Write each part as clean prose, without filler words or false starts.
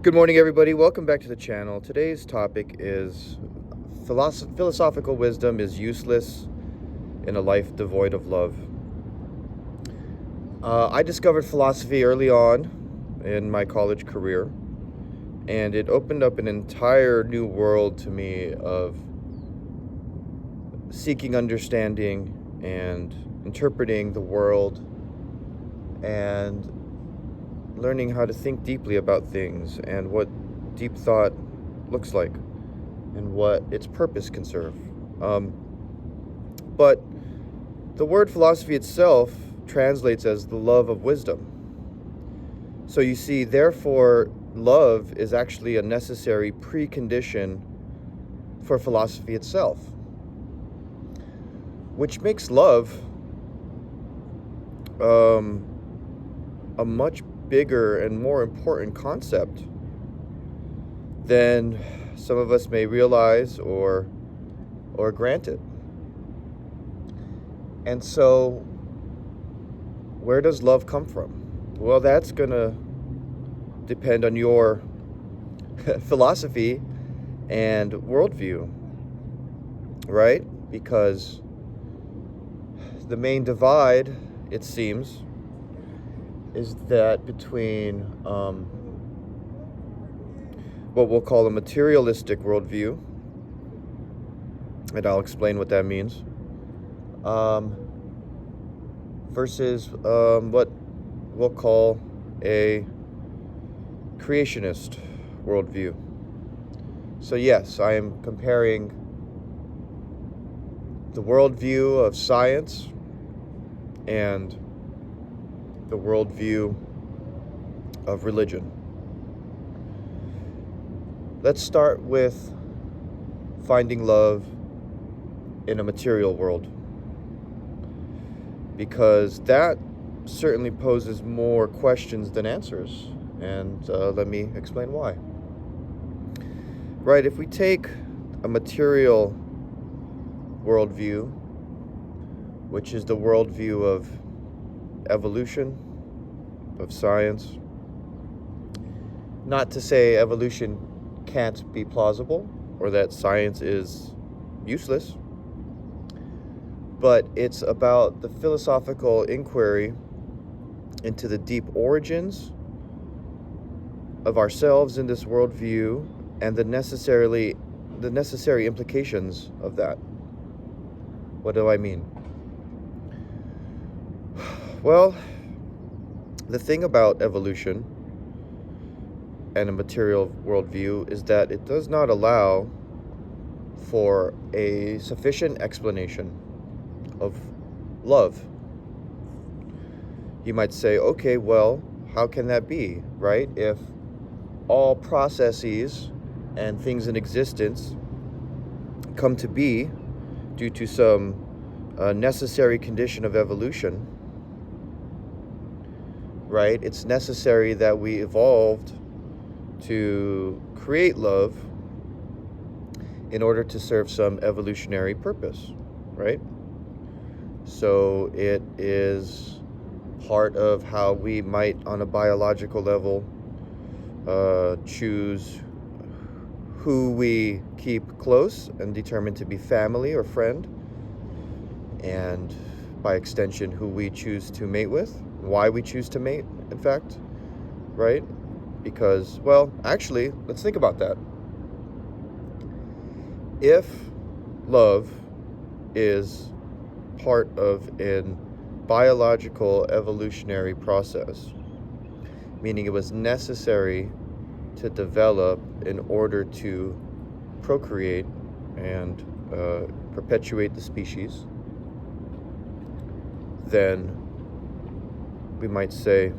Good morning, everybody. Welcome back to the channel. Today's topic is philosophical wisdom is useless in a life devoid of love. I discovered philosophy early on in my college career, and it opened up an entire new world to me of seeking understanding and interpreting the world and learning how to think deeply about things and what deep thought looks like and what its purpose can serve. But the word philosophy itself translates as the love of wisdom. So you see, therefore, love is actually a necessary precondition for philosophy itself, which makes love a much bigger and more important concept than some of us may realize or grant it. And so, where does love come from? Well, that's gonna depend on your philosophy and worldview, right? Because the main divide, it seems, is that between what we'll call a materialistic worldview, and I'll explain what that means, versus what we'll call a creationist worldview. So yes, I am comparing the worldview of science and the worldview of religion. Let's start with finding love in a material world, because that certainly poses more questions than answers, and let me explain why. Right, if we take a material worldview, which is the worldview of evolution, of science. Not to say evolution can't be plausible or that science is useless, but it's about the philosophical inquiry into the deep origins of ourselves in this worldview and the necessary implications of that. What do I mean? Well, the thing about evolution and a material worldview is that it does not allow for a sufficient explanation of love. You might say, okay, well, how can that be, right? If all processes and things in existence come to be due to some necessary condition of evolution, right? It's necessary that we evolved to create love in order to serve some evolutionary purpose, right? So it is part of how we might, on a biological level, choose who we keep close and determine to be family or friend, and by extension, who we choose to mate with, why we choose to mate, in fact, right? Because, well, actually, let's think about that. If love is part of a biological evolutionary process, meaning it was necessary to develop in order to procreate and perpetuate the species, then we might say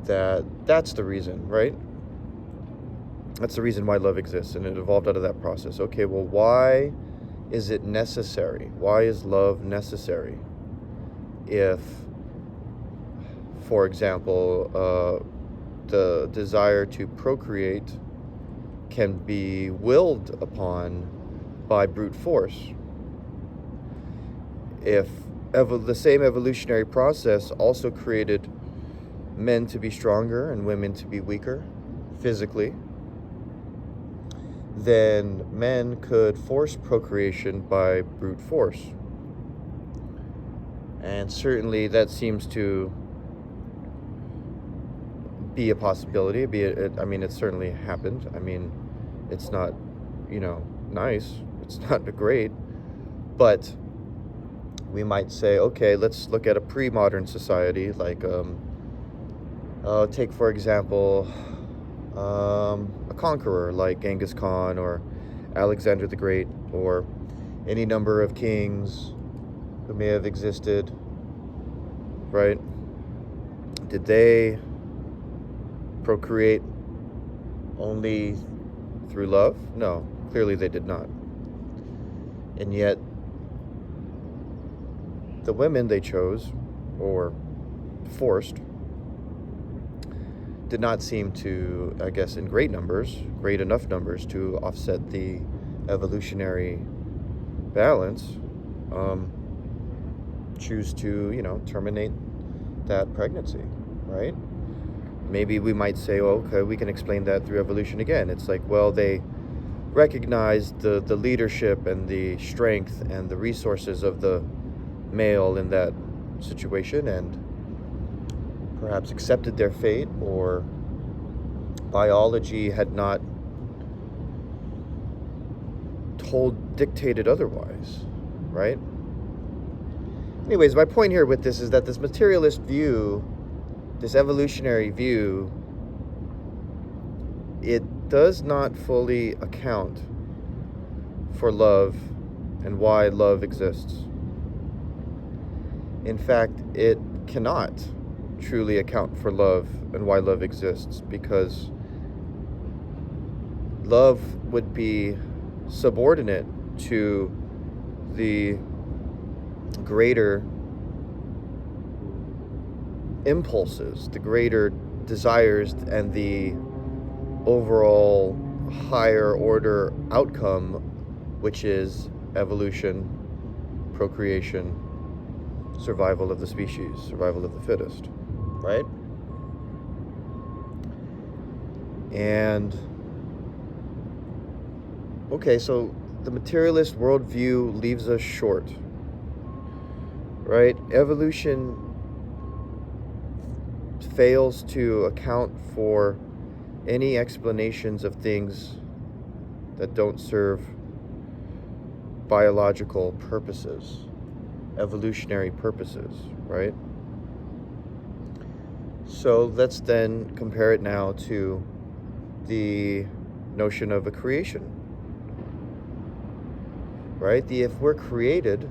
that that's the reason, right? That's the reason why love exists, and it evolved out of that process. Okay, well, why is it necessary? Why is love necessary? If, for example, the desire to procreate can be willed upon by brute force. If the same evolutionary process also created men to be stronger and women to be weaker physically, then men could force procreation by brute force. And certainly that seems to be a possibility. It certainly happened. It's not, nice. It's not great. But we might say, okay, let's look at a pre-modern society, like, take, for example, a conqueror like Genghis Khan or Alexander the Great, or any number of kings who may have existed, right? Did they procreate only through love? No, clearly they did not. And yet, the women they chose, or forced, did not seem to, I guess, in great enough numbers to offset the evolutionary balance, choose to, terminate that pregnancy, right? Maybe we might say, well, okay, we can explain that through evolution again. It's like, well, they recognized the leadership and the strength and the resources of the male in that situation, and perhaps accepted their fate, or biology had not dictated otherwise, right? Anyways, my point here with this is that this materialist view, this evolutionary view, it does not fully account for love and why love exists. In fact, it cannot truly account for love and why love exists, because love would be subordinate to the greater impulses, the greater desires, and the overall higher order outcome, which is evolution, procreation, survival of the species, survival of the fittest, right? And okay, so the materialist worldview leaves us short, right? Evolution fails to account for any explanations of things that don't serve biological purposes, evolutionary purposes, right? So let's then compare it now to the notion of a creation, right? If we're created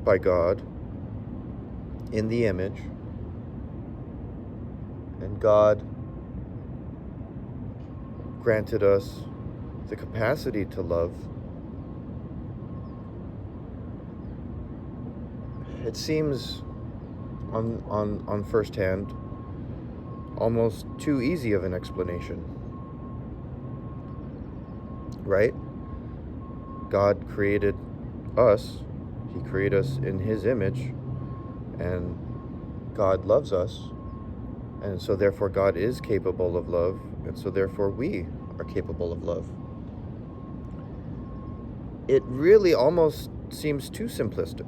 by God in the image, and God granted us the capacity to love, it seems on first hand almost too easy of an explanation, right? God created us. He created us in His image, and God loves us, and so therefore God is capable of love, and so therefore we are capable of love. It really almost seems too simplistic.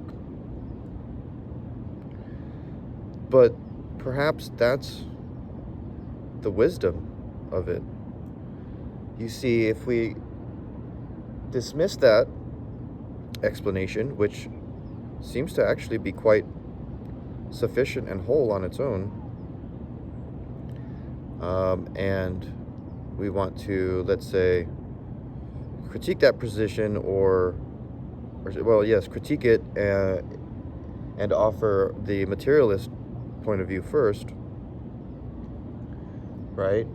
But perhaps that's the wisdom of it. You see, if we dismiss that explanation, which seems to actually be quite sufficient and whole on its own, and we want to, let's say, critique that position, critique it and offer the materialist point of view first, right?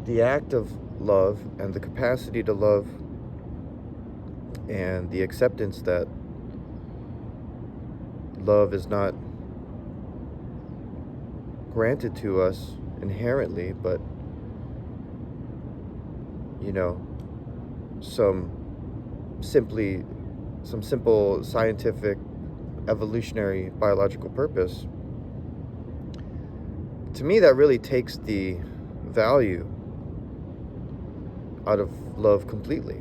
The act of love and the capacity to love and the acceptance that love is not granted to us inherently, but some simply some simple scientific evolutionary biological purpose, to me that really takes the value out of love completely.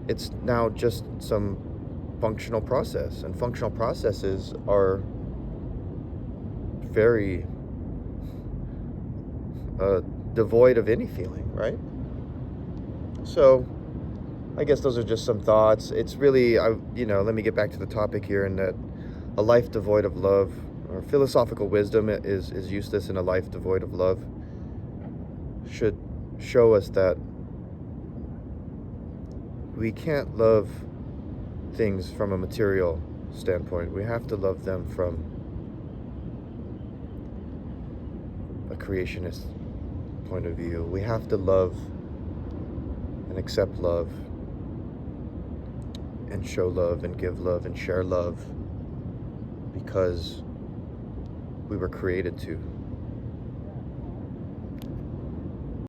It's now just some functional process, and functional processes are very devoid of any feeling, right? So I guess those are just some thoughts. It's really, let me get back to the topic here, in that a life devoid of love, or philosophical wisdom is useless in a life devoid of love, should show us that we can't love things from a material standpoint. We have to love them from a creationist point of view. We have to love and accept love and show love and give love and share love because we were created to.